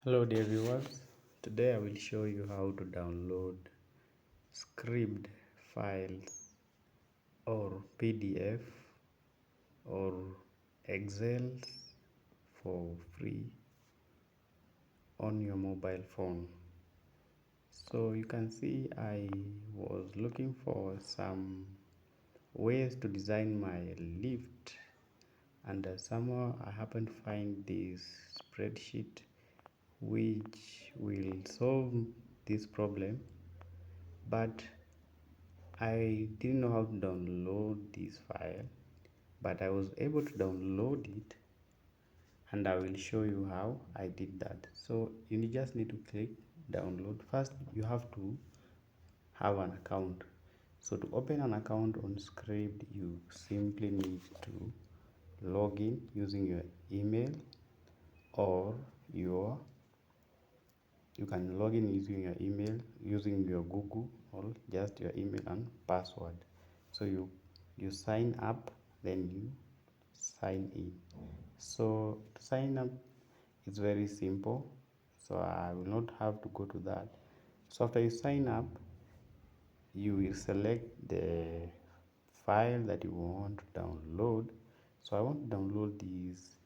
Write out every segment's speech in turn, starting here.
Hello dear viewers, today I will show you how to download Scribd files or PDF or Excels for free on your mobile phone. So you can see I was looking for some ways to design my lift, and somehow I happened to find this spreadsheet which will solve this problem, but I didn't know how to download this file, but I was able to download it, and I will show you how I did that. So you just need to click download. First you have to have an account. So to open an account on Scribd, you simply need to log in using your email, or you can log in using your email, using your Google, or just your email and password. So you sign up, then you sign in. So to sign up is very simple, so I will not have to go to that. So after you sign up, you will select the file that you want to download. So I want to download this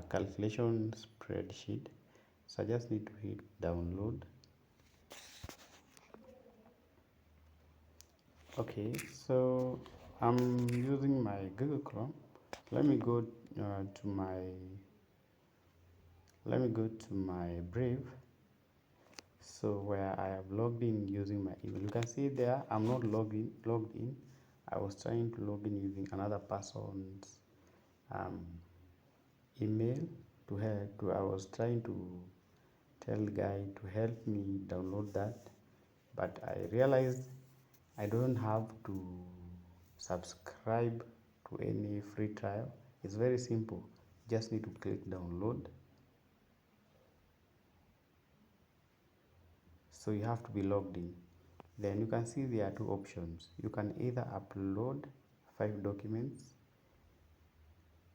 calculation spreadsheet, so I just need to hit download. Okay, so I'm using my Google Chrome. Let me go to my Brave. So where I have logged in using my email, you can see there I'm not logged in. I was trying to log in using another person's email to help. I was trying to tell the guy to help me download that, but I realized I don't have to subscribe to any free trial. It's very simple. Just need to click download. So you have to be logged in. Then you can see there are two options. You can either upload 5 documents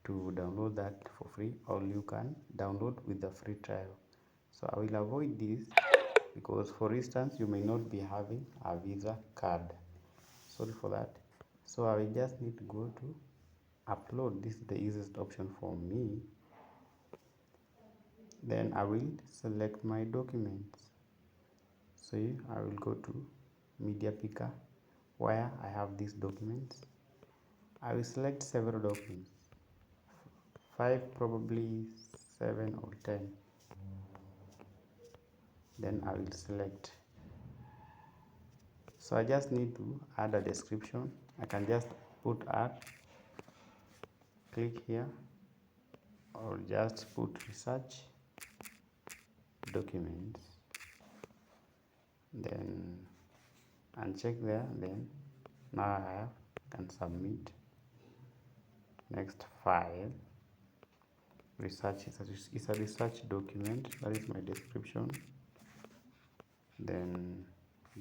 to download that for free, or you can download with the free trial. So I will avoid this because, for instance, you may not be having a Visa card. Sorry for that. So I will just need to go to upload. This is the easiest option for me. Then I will select my documents. So I will go to media picker where I have these documents. I will select several documents, 5, probably 7 or 10. Then I will select. So I just need to add a description. I can just put add, click here, or just put research documents, then uncheck there. Then now I can submit. Next, file, research is a research document. That is my description. Then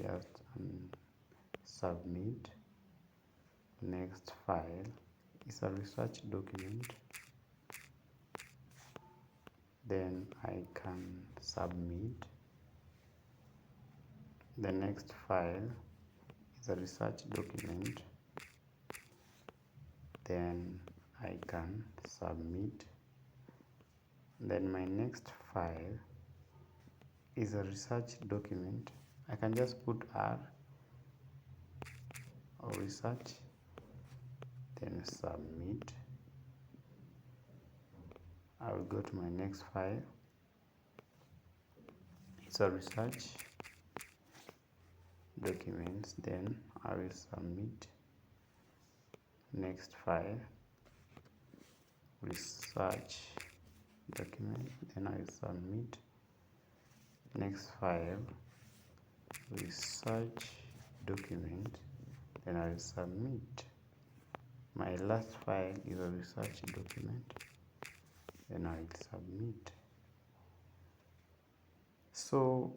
just submit. Next, file is a research document. Then I can submit. The next file is a research document. Then I can submit. Then my next file is a research document. I can just put R or research, then submit. I will go to my next file. It's a research documents. Then I will submit. Next file, research document. Then I will submit. Next file, research document. Then I will submit. My last file is a research document. Then I will submit. So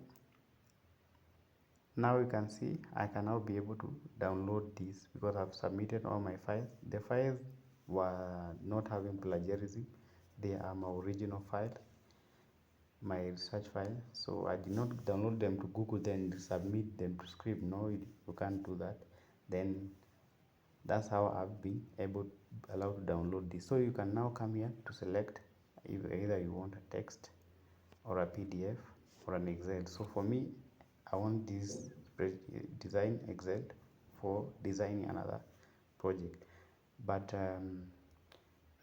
now you can see I can now be able to download this because I've submitted all my files. The files were not having plagiarism. They are my original files. my research file. So I did not download them to Google then submit them to Scribd. No, you can't do that. Then that's how I've been allowed to download this. So you can now come here to select if either you want a text or a PDF or an Excel. So for me, I want this design Excel for designing another project. But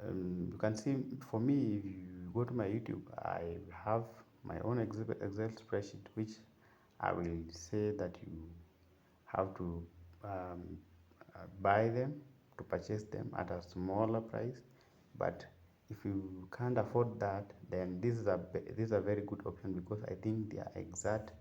you can see for me, if you go to my YouTube, I have my own Excel spreadsheet, which I will say that you have to buy them, to purchase them at a smaller price. But if you can't afford that, then this is a very good option, because I think they are exact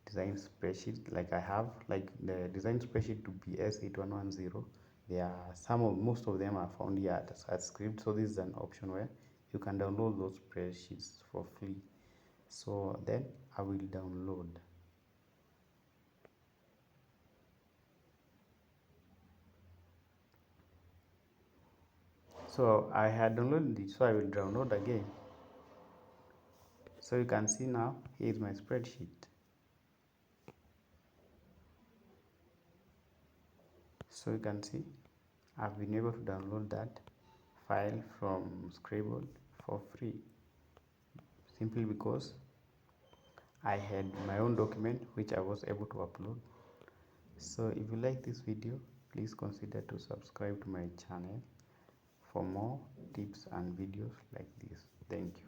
design spreadsheet. Like I have, like the design spreadsheet to BS 8110. There are most of them are found here at Scribd. So this is an option where you can download those spreadsheets for free. So then I will download. So I had downloaded it, so I will download again. So you can see now, here is my spreadsheet. So you can see I've been able to download that file from Scribd for free, simply because I had my own document which I was able to upload. So if you like this video, please consider to subscribe to my channel for more tips and videos like this. Thank you.